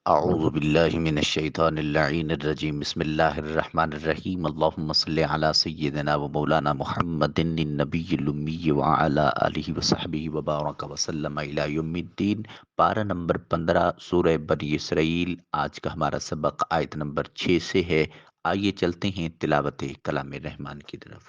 اعوذ باللہ من الشیطان اللعین الرجیم بسم اللہ الرحمن الرحیم اللہم صلی علی سیدنا و مولانا محمد النبی الامی وعلی آلہ وصحبہ وبارک وسلم الی یوم الدین۔ پارہ نمبر 15 سورہ بنی اسرائیل۔ آج کا ہمارا سبق آیت نمبر 6 سے ہے۔ آئیے چلتے ہیں تلاوت کلام رحمان کی طرف۔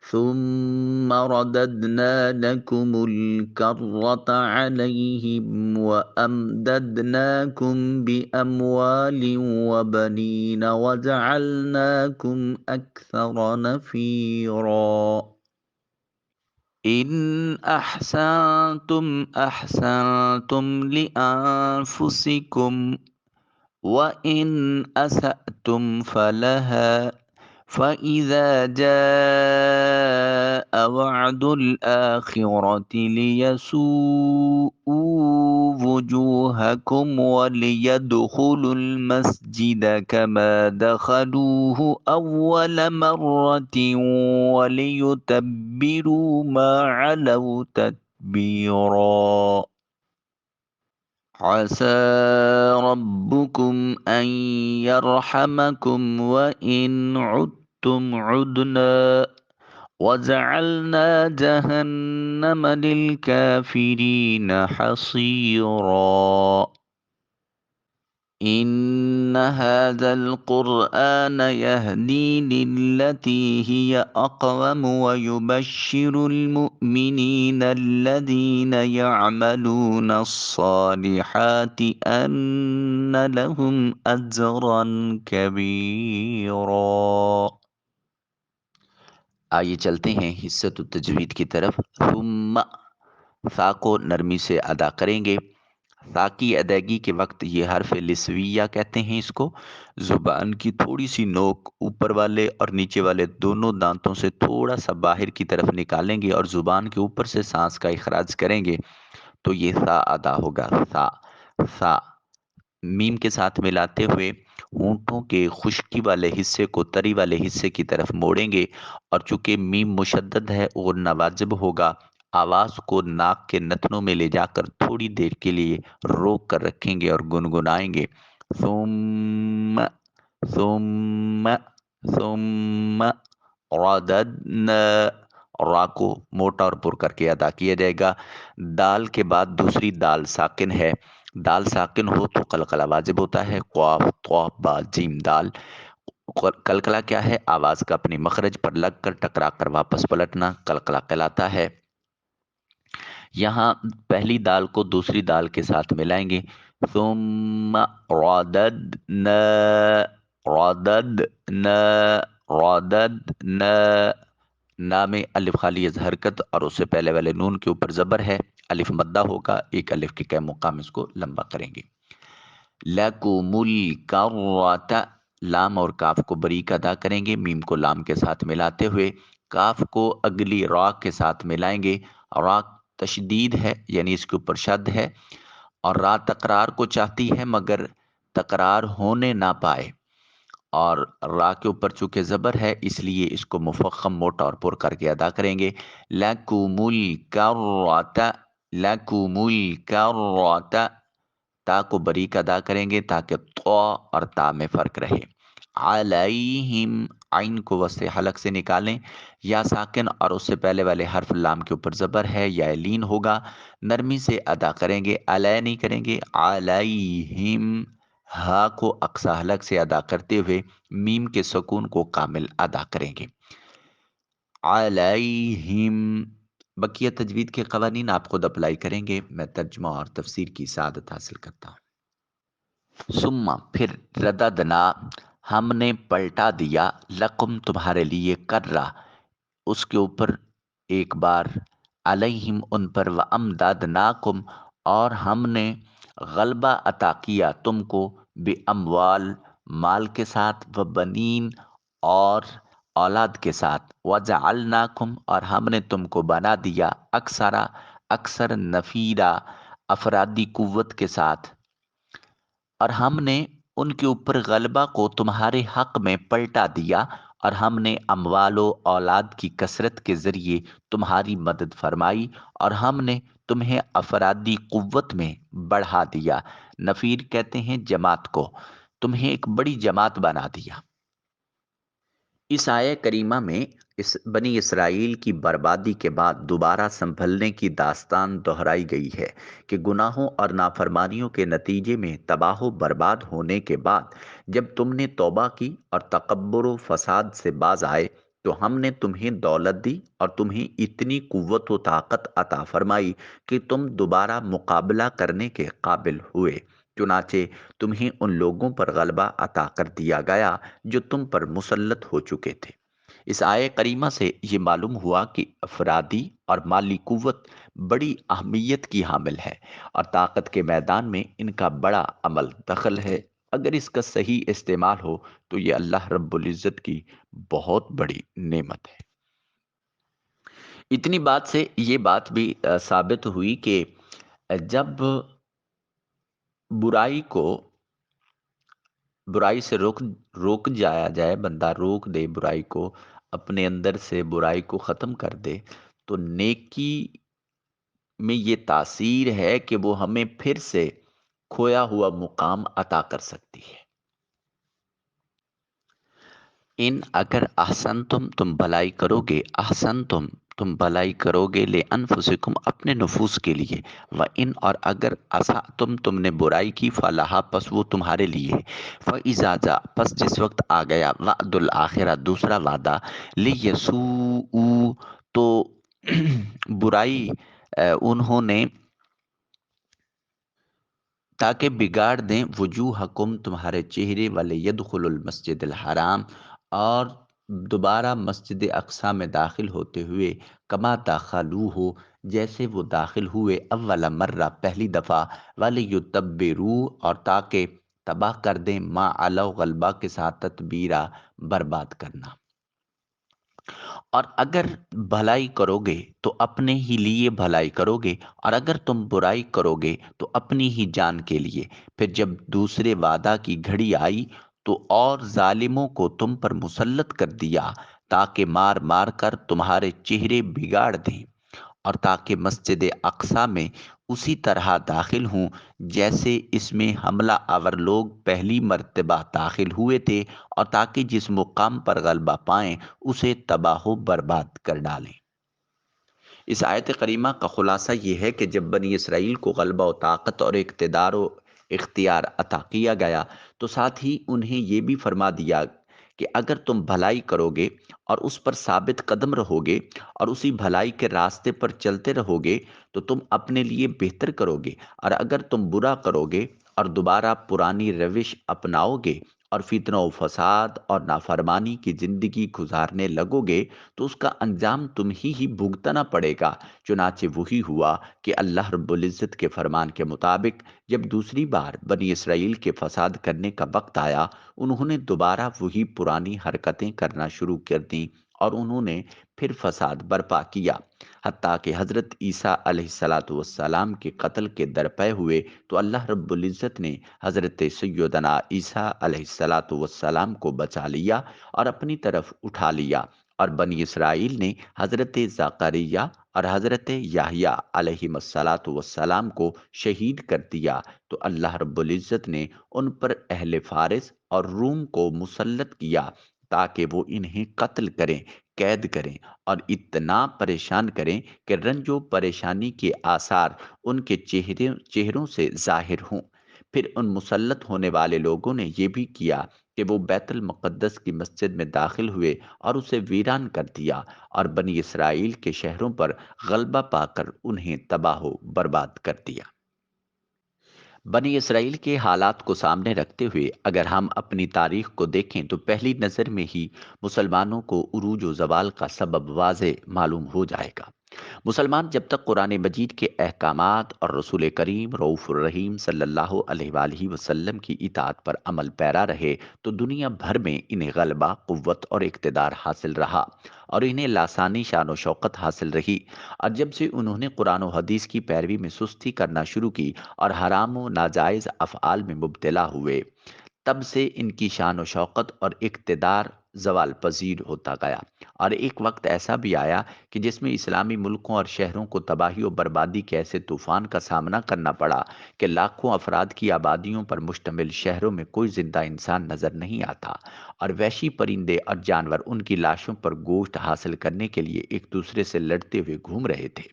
ثم رددنا لكم الكرة عليهم وأمددناكم بأموال وبنين وجعلناكم أكثر نفيرا إن أحسنتم أحسنتم لأنفسكم وَإِنْ أَسَأْتُمْ فَلَهَا فَإِذَا جَاءَ وَعْدُ الْآخِرَةِ لِيَسُوءُوا وُجُوهَكُمْ وَلِيَدْخُلُوا الْمَسْجِدَ كَمَا دَخَلُوهُ أَوَّلَ مَرَّةٍ وَلِيُتَبِّرُوا مَا عَلَوْا تَتْبِيرًا عسى ربكم أن يرحمكم وإن عدتم عدنا وجعلنا جهنم للكافرين حصيرا إن هذا القرآن يهدي للتي هي أقوم ويبشر المؤمنين الذين يعملون الصالحات أن لهم أجرا كبيرا۔ آئیے چلتے ہیں حصۃ التجوید کی طرف۔ ثم سا کو نرمی سے ادا کریں گے۔ سا کی ادائیگی کے وقت یہ حرف لسویہ کہتے ہیں اس کو۔ زبان کی تھوڑی سی نوک اوپر والے اور نیچے والے دونوں دانتوں سے تھوڑا سا باہر کی طرف نکالیں گے اور زبان کے اوپر سے سانس کا اخراج کریں گے تو یہ سا ادا ہوگا۔ سا سا میم کے ساتھ ملاتے ہوئے ہونٹوں کے خشکی والے حصے کو تری والے حصے کی طرف موڑیں گے، اور چونکہ میم مشدد ہے اور نواجب ہوگا، آواز کو ناک کے نتنوں میں لے جا کر تھوڑی دیر کے لیے روک کر رکھیں گے اور گنگنائیں گے۔ ثم ثم ثم رددنا، را کو موٹا اور پر کر کے ادا کیا جائے گا۔ دال کے بعد دوسری دال ساکن ہے۔ دال ساکن ہو تو قلقلہ واجب ہوتا ہے۔ قاف طا با جیم دال۔ قلقلہ کیا ہے؟ آواز کا اپنی مخرج پر لگ کر ٹکرا کر واپس پلٹنا قلقلہ کہلاتا ہے۔ یہاں پہلی دال کو دوسری دال کے ساتھ ملائیں گے۔ ثم رددنا رددنا رددنا، نا میں الف خالی از حرکت اور اس سے پہلے والے نون کے اوپر زبر ہے، الف مدہ ہوگا، ایک الف کے قائم مقام اس کو لمبا کریں گے۔ لَكُمُ الْكَرَّةَ، لام اور کاف کو بریک ادا کریں گے، میم کو لام کے ساتھ ملاتے ہوئے کاف کو اگلی را کے ساتھ ملائیں گے۔ را تشدید ہے یعنی اس کے اوپر شد ہے، اور را تکرار کو چاہتی ہے مگر تکرار ہونے نہ پائے، اور را کے اوپر چونکہ زبر ہے اس لیے اس کو مفخم موٹا اور پر کر کے ادا کریں گے۔ لَكُمُ الْكَرَّةَ لَكُمُ الْكَرَّةَ، تا کو بریک ادا کریں گے تاکہ طا اور تا میں فرق رہے۔ علیہم، عین کو وسط حلق سے نکالیں، یا ساکن اور اس سے پہلے والے حرف لام کے اوپر زبر ہے یا لین ہوگا، نرمی سے ادا کریں گے، علی نہیں کریں گے۔ علیہم، ہا کو اقصی حلق سے ادا کرتے ہوئے میم کے سکون کو کامل ادا کریں گے۔ علیہم۔ بقیہ تجوید کے قوانین آپ خود اپلائی کریں گے، میں ترجمہ اور تفسیر کی سعادت حاصل کرتا ہوں۔ ثم پھر رددنا، ہم نے پلٹا دیا، لکم تمہارے لیے، کرہ اس کے اوپر ایک بار، علیہم ان پر، وامدادناکم اور ہم نے غلبہ عطا کیا تم کو، باموال مال کے ساتھ، وبنین اور اولاد کے ساتھ، وجعلناکم اور ہم نے تم کو بنا دیا، اکثر نفیرا افرادی قوت کے ساتھ، اور ہم نے ان کے اوپر غلبہ کو تمہارے حق میں پلٹا دیا اور ہم نے اموال و اولاد کی کثرت کے ذریعے تمہاری مدد فرمائی، اور ہم نے تمہیں افرادی قوت میں بڑھا دیا۔ نفیر کہتے ہیں جماعت کو، تمہیں ایک بڑی جماعت بنا دیا۔ اس آیہ کریمہ میں اس بنی اسرائیل کی بربادی کے بعد دوبارہ سنبھلنے کی داستان دہرائی گئی ہے کہ گناہوں اور نافرمانیوں کے نتیجے میں تباہ و برباد ہونے کے بعد جب تم نے توبہ کی اور تکبر و فساد سے باز آئے تو ہم نے تمہیں دولت دی اور تمہیں اتنی قوت و طاقت عطا فرمائی کہ تم دوبارہ مقابلہ کرنے کے قابل ہوئے۔ چنانچہ تمہیں ان لوگوں پر غلبہ عطا کر دیا گیا جو تم پر مسلط ہو چکے تھے۔ اس آیہ کریمہ سے یہ معلوم ہوا کہ افرادی اور مالی قوت بڑی اہمیت کی حامل ہے اور طاقت کے میدان میں ان کا بڑا عمل دخل ہے۔ اگر اس کا صحیح استعمال ہو تو یہ اللہ رب العزت کی بہت بڑی نعمت ہے۔ اتنی بات سے یہ بات بھی ثابت ہوئی کہ جب برائی کو برائی سے روک جایا جائے، بندہ روک دے برائی کو، اپنے اندر سے برائی کو ختم کر دے، تو نیکی میں یہ تاثیر ہے کہ وہ ہمیں پھر سے کھویا ہوا مقام عطا کر سکتی ہے۔ ان اگر احسنتم تم بھلائی کرو گے، احسنتم تم بھلائی کرو گے لے انفسکم اپنے نفوس کے لیے، و ان اور اگر اساتم تم نے برائی کی فلاح پس وہ تمہارے لیے، فاذا جاء پس جس وقت آ گیا وعد الاخرہ دوسرا وعدہ، لیسوء تو برائی انہوں نے تاکہ بگاڑ دیں وجوہکم تمہارے چہرے، ولیدخلوا المسجد الحرام اور دوبارہ مسجد اقصی میں داخل ہوتے ہوئے کما داخلو ہو جیسے وہ داخل ہوئے اول مرہ پہلی دفعہ، ولیتبروا اور تاکہ تباہ کر دیں ما علو غلبہ کے ساتھ تتبیرہ برباد کرنا۔ اور اگر بھلائی کرو گے تو اپنے ہی لیے بھلائی کرو گے، اور اگر تم برائی کرو گے تو اپنی ہی جان کے لیے۔ پھر جب دوسرے وعدہ کی گھڑی آئی تو اور ظالموں کو تم پر مسلط کر دیا تاکہ مار مار کر تمہارے چہرے بگاڑ دیں، اور تاکہ مسجد اقصی میں اسی طرح داخل ہوں جیسے اس میں حملہ آور لوگ پہلی مرتبہ داخل ہوئے تھے، اور تاکہ جس مقام پر غلبہ پائیں اسے تباہ و برباد کر ڈالیں۔ اس آیت کریمہ کا خلاصہ یہ ہے کہ جب بنی اسرائیل کو غلبہ و طاقت اور اقتدار و اختیار عطا کیا گیا تو ساتھ ہی انہیں یہ بھی فرما دیا کہ اگر تم بھلائی کرو گے اور اس پر ثابت قدم رہو گے اور اسی بھلائی کے راستے پر چلتے رہو گے تو تم اپنے لیے بہتر کرو گے، اور اگر تم برا کرو گے اور دوبارہ پرانی روش اپناؤ گے اور فتنہ و فساد اور نافرمانی کی زندگی گزارنے لگو گے تو اس کا انجام تمہیں ہی بھگتنا پڑے گا۔ چنانچہ وہی ہوا کہ اللہ رب العزت کے فرمان کے مطابق جب دوسری بار بنی اسرائیل کے فساد کرنے کا وقت آیا، انہوں نے دوبارہ وہی پرانی حرکتیں کرنا شروع کر دیں اور انہوں نے پھر فساد برپا کیا، حتیٰ کہ حضرت عیسیٰ علیہ السلام کے قتل کے درپے ہوئے تو اللہ رب العزت نے حضرت سیدنا عیسیٰ علیہ السلام کو بچا لیا اور اپنی طرف اٹھا لیا، اور بنی اسرائیل نے حضرت زکریا اور حضرت یحییٰ علیہ السلام کو شہید کر دیا، تو اللہ رب العزت نے ان پر اہل فارس اور روم کو مسلط کیا تاکہ وہ انہیں قتل کریں، قید کریں اور اتنا پریشان کریں کہ رنج و پریشانی کے آثار ان کے چہروں سے ظاہر ہوں۔ پھر ان مسلط ہونے والے لوگوں نے یہ بھی کیا کہ وہ بیت المقدس کی مسجد میں داخل ہوئے اور اسے ویران کر دیا اور بنی اسرائیل کے شہروں پر غلبہ پا کر انہیں تباہ و برباد کر دیا۔ بنی اسرائیل کے حالات کو سامنے رکھتے ہوئے اگر ہم اپنی تاریخ کو دیکھیں تو پہلی نظر میں ہی مسلمانوں کو عروج و زوال کا سبب واضح معلوم ہو جائے گا۔ مسلمان جب تک قرآن مجید کے احکامات اور رسول کریم رؤوف الرحیم صلی اللہ علیہ وآلہ وسلم کی اطاعت پر عمل پیرا رہے تو دنیا بھر میں انہیں غلبہ، قوت اور اقتدار حاصل رہا اور انہیں لاسانی شان و شوکت حاصل رہی، اور جب سے انہوں نے قرآن و حدیث کی پیروی میں سستی کرنا شروع کی اور حرام و ناجائز افعال میں مبتلا ہوئے، تب سے ان کی شان و شوکت اور اقتدار زوال پذیر ہوتا گیا، اور ایک وقت ایسا بھی آیا کہ جس میں اسلامی ملکوں اور شہروں کو تباہی و بربادی کے ایسے طوفان کا سامنا کرنا پڑا کہ لاکھوں افراد کی آبادیوں پر مشتمل شہروں میں کوئی زندہ انسان نظر نہیں آتا، اور وحشی پرندے اور جانور ان کی لاشوں پر گوشت حاصل کرنے کے لیے ایک دوسرے سے لڑتے ہوئے گھوم رہے تھے۔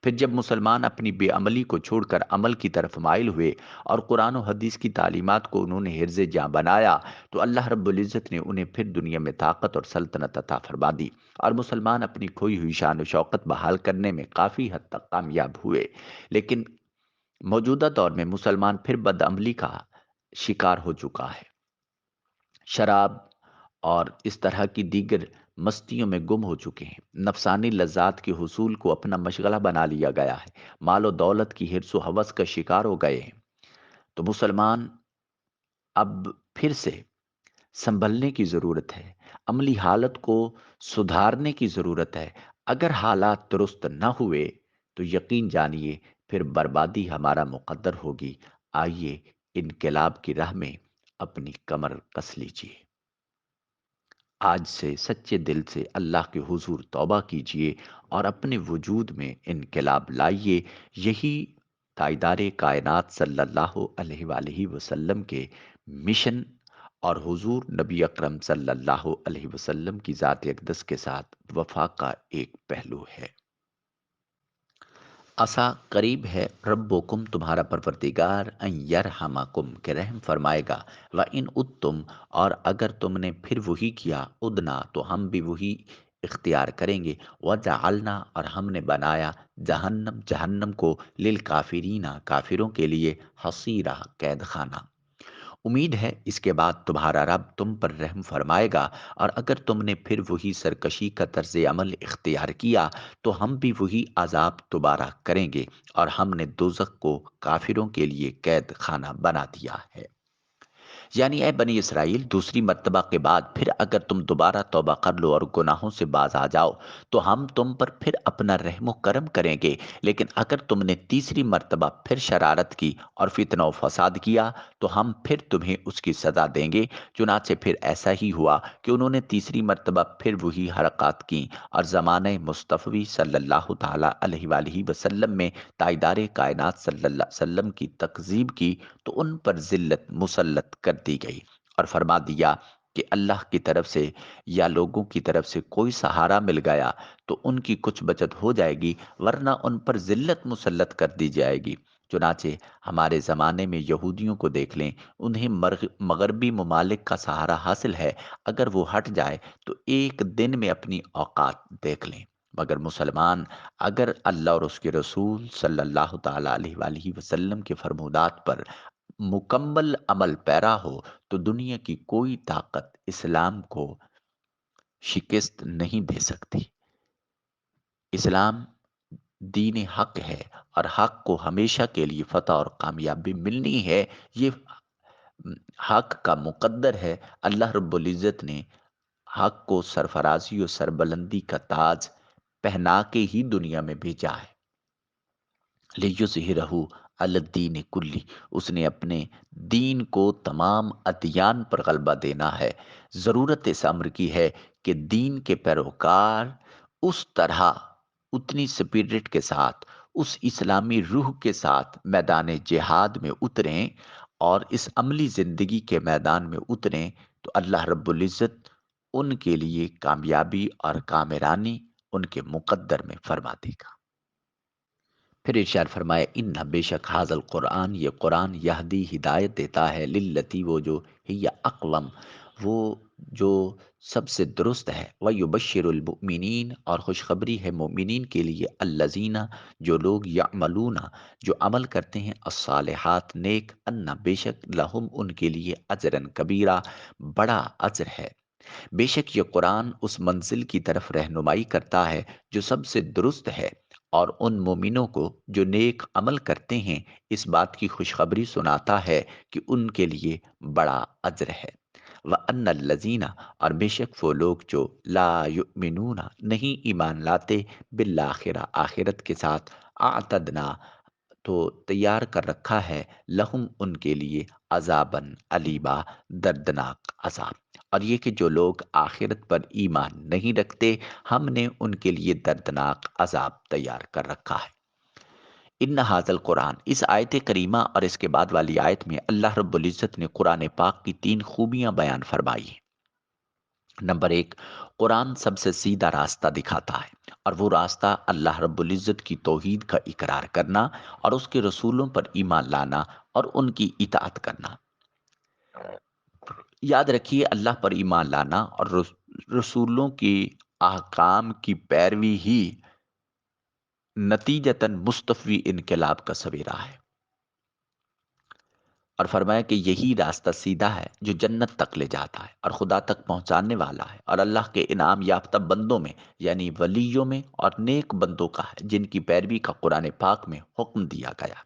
پھر جب مسلمان اپنی بے عملی کو چھوڑ کر عمل کی طرف مائل ہوئے اور قرآن و حدیث کی تعلیمات کو انہوں نے حرز جاں بنایا، تو اللہ رب العزت نے انہیں پھر دنیا میں طاقت اور سلطنت عطا فرما دی، اور مسلمان اپنی کھوئی ہوئی شان و شوکت بحال کرنے میں کافی حد تک کامیاب ہوئے۔ لیکن موجودہ دور میں مسلمان پھر بدعملی کا شکار ہو چکا ہے، شراب اور اس طرح کی دیگر مستیوں میں گم ہو چکے ہیں، نفسانی لذات کے حصول کو اپنا مشغلہ بنا لیا گیا ہے، مال و دولت کی حرص و ہوس کا شکار ہو گئے ہیں۔ تو مسلمان اب پھر سے سنبھلنے کی ضرورت ہے، عملی حالت کو سدھارنے کی ضرورت ہے۔ اگر حالات درست نہ ہوئے تو یقین جانیے پھر بربادی ہمارا مقدر ہوگی۔ آئیے انقلاب کی راہ میں اپنی کمر کس لیجیے، آج سے سچے دل سے اللہ کے حضور توبہ کیجیے اور اپنے وجود میں انقلاب لائیے۔ یہی تائیدار کائنات صلی اللہ علیہ وآلہ وسلم کے مشن اور حضور نبی اکرم صلی اللہ علیہ وسلم کی ذات اقدس کے ساتھ وفا کا ایک پہلو ہے۔ عسا قریب ہے ربکم تمہارا پروردگار ان یرحمکم کہ رحم فرمائے گا، و ان ادتم اور اگر تم نے پھر وہی کیا، ادنا تو ہم بھی وہی اختیار کریں گے، وجعلنا اور ہم نے بنایا جہنم جہنم کو للکافرین کافروں کے لیے حصیرہ قید خانہ۔ امید ہے اس کے بعد تمہارا رب تم پر رحم فرمائے گا، اور اگر تم نے پھر وہی سرکشی کا طرز عمل اختیار کیا تو ہم بھی وہی عذاب دوبارہ کریں گے، اور ہم نے دوزخ کو کافروں کے لیے قید خانہ بنا دیا ہے۔ یعنی اے بنی اسرائیل، دوسری مرتبہ کے بعد پھر اگر تم دوبارہ توبہ کر لو اور گناہوں سے باز آ جاؤ تو ہم تم پر پھر اپنا رحم و کرم کریں گے، لیکن اگر تم نے تیسری مرتبہ پھر شرارت کی اور فتنہ و فساد کیا تو ہم پھر تمہیں اس کی سزا دیں گے۔ چنانچہ پھر ایسا ہی ہوا کہ انہوں نے تیسری مرتبہ پھر وہی حرکات کی، اور زمانہ مصطفی صلی اللہ تعالی علیہ وآلہ وسلم میں تائیدار کائنات صلی اللہ علیہ وسلم کی تکذیب کی تو ان پر ذلت مسلط کر دی گئی، اور فرما دیا کہ اللہ کی طرف سے یا لوگوں کی طرف سے کوئی سہارا مل گیا تو ان کی کچھ بچت ہو جائے گی، ورنہ ان پر ذلت مسلط کر دی جائے گی۔ چنانچہ ہمارے زمانے میں یہودیوں کو دیکھ لیں، انہیں مغربی ممالک کا سہارا حاصل ہے، اگر وہ ہٹ جائے تو ایک دن میں اپنی اوقات دیکھ لیں، مگر مسلمان اگر اللہ اور اس کے رسول صلی اللہ تعالی علیہ وآلہ وسلم کے فرمودات پر مکمل عمل پیرا ہو تو دنیا کی کوئی طاقت اسلام کو شکست نہیں دے سکتی۔ اسلام دین حق ہے، اور حق کو ہمیشہ کے لیے فتح اور کامیابی ملنی ہے، یہ حق کا مقدر ہے۔ اللہ رب العزت نے حق کو سرفرازی اور سربلندی کا تاج پہنا کے ہی دنیا میں بھیجا ہے۔ لیظہرہ علی الدین کلی، اس نے اپنے دین کو تمام ادیان پر غلبہ دینا ہے۔ ضرورت اس امر کی ہے کہ دین کے پیروکار اس طرح اتنی سپرٹ کے ساتھ، اس اسلامی روح کے ساتھ میدان جہاد میں اتریں اور اس عملی زندگی کے میدان میں اتریں تو اللہ رب العزت ان کے لیے کامیابی اور کامرانی ان کے مقدر میں فرما دے گا۔ پھر ارشاد فرمائے ان بے شک حاضل قرآن، یہ قرآن یہدی ہدایت دیتا ہے، للتی وہ جو ہی اقوم، وہ جو سب سے درست ہے، وَيُبَشِّرُ الْمُؤْمِنِينَ اور خوشخبری ہے مومنین کے لیے، الَّذِينَ جو لوگ یعملون جو عمل کرتے ہیں، الصالحات نیک، ان بے شک لہم ان کے لیے اجرن کبیرہ بڑا اجر ہے۔ بے شک یہ قرآن اس منزل کی طرف رہنمائی کرتا ہے جو سب سے درست ہے، اور ان مومنوں کو جو نیک عمل کرتے ہیں اس بات کی خوشخبری سناتا ہے کہ ان کے لیے بڑا اجر ہے۔ وَأَنَّ الَّذِينَ اور بے شک وہ لوگ جو لا یؤمنون نہیں ایمان لاتے بالآخرہ آخرت کے ساتھ، اعتدنا تو تیار کر رکھا ہے لہم ان کے لیے عذابًا علیبا دردناک عذاب، اور یہ کہ جو لوگ آخرت پر ایمان نہیں رکھتے ہم نے ان کے لیے دردناک عذاب تیار کر رکھا ہے۔ ان ھذا القرآن، اس آیت کریمہ اور اس کے بعد والی آیت میں اللہ رب العزت نے قرآن پاک کی 3 خوبیاں بیان فرمائی ہیں۔ نمبر 1، قرآن سب سے سیدھا راستہ دکھاتا ہے، اور وہ راستہ اللہ رب العزت کی توحید کا اقرار کرنا اور اس کے رسولوں پر ایمان لانا اور ان کی اطاعت کرنا۔ یاد رکھیے، اللہ پر ایمان لانا اور رسولوں کی احکام کی پیروی ہی نتیجتاً مستفی انقلاب کا سویرا ہے، اور فرمایا کہ یہی راستہ سیدھا ہے جو جنت تک لے جاتا ہے اور خدا تک پہنچانے والا ہے، اور اللہ کے انعام یافتہ بندوں میں یعنی ولیوں میں اور نیک بندوں کا ہے جن کی پیروی کا قرآن پاک میں حکم دیا گیا۔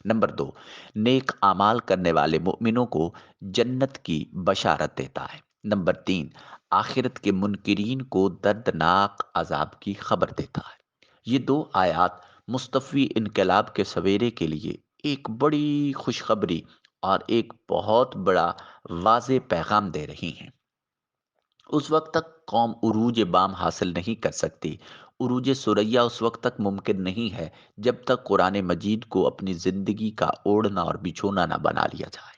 نمبر 2، نیک اعمال کرنے والے مومنوں کو جنت کی بشارت دیتا ہے۔ نمبر 3، آخرت کے منکرین کو دردناک عذاب کی خبر دیتا ہے۔ یہ 2 آیات مستفی انقلاب کے سویرے کے لیے ایک بڑی خوشخبری اور ایک بہت بڑا واضح پیغام دے رہی ہیں۔ اس وقت تک قوم عروج بام حاصل نہیں کر سکتی، عروج ثریا اس وقت تک ممکن نہیں ہے جب تک قرآن مجید کو اپنی زندگی کا اوڑھنا اور بچھونا نہ بنا لیا جائے۔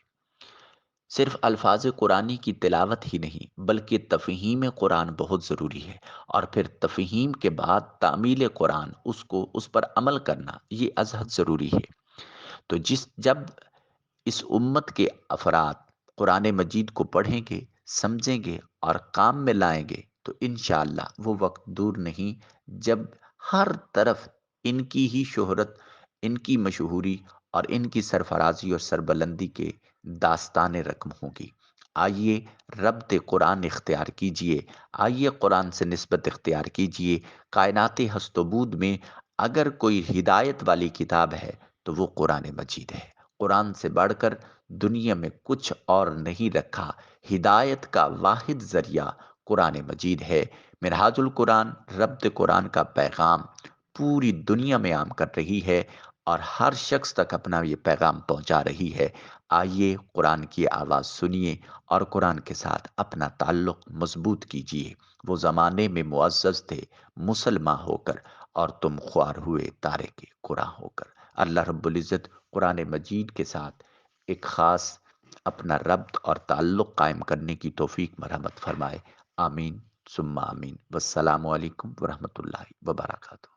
صرف الفاظ قرآنی کی تلاوت ہی نہیں بلکہ تفہیم قرآن بہت ضروری ہے، اور پھر تفہیم کے بعد تعمیل قرآن، اس پر عمل کرنا، یہ ازحد ضروری ہے۔ تو جب اس امت کے افراد قرآن مجید کو پڑھیں گے، سمجھیں گے اور کام میں لائیں گے تو انشاءاللہ وہ وقت دور نہیں جب ہر طرف ان کی ہی شہرت، ان کی مشہوری اور ان کی سرفرازی اور سربلندی کے داستان رقم ہوگی۔ آئیے ربط قرآن اختیار کیجئے، آئیے قرآن سے نسبت اختیار کیجئے۔ کائنات ہست و بود میں اگر کوئی ہدایت والی کتاب ہے تو وہ قرآن مجید ہے۔ قرآن سے بڑھ کر دنیا میں کچھ اور نہیں رکھا، ہدایت کا واحد ذریعہ قرآن مجید ہے۔ منہاج القرآن ربط قرآن کا پیغام پوری دنیا میں عام کر رہی ہے اور ہر شخص تک اپنا یہ پیغام پہنچا رہی ہے۔ آئیے قرآن کی آواز سنیے اور قرآن کے ساتھ اپنا تعلق مضبوط کیجیے۔ وہ زمانے میں معزز تھے مسلمان ہو کر، اور تم خوار ہوئے تارے کے قرآن ہو کر۔ اللہ رب العزت قرآن مجید کے ساتھ ایک خاص اپنا ربط اور تعلق قائم کرنے کی توفیق مرحمت فرمائے۔ آمین ثم آمین۔ والسلام علیکم ورحمۃ اللہ وبرکاتہ۔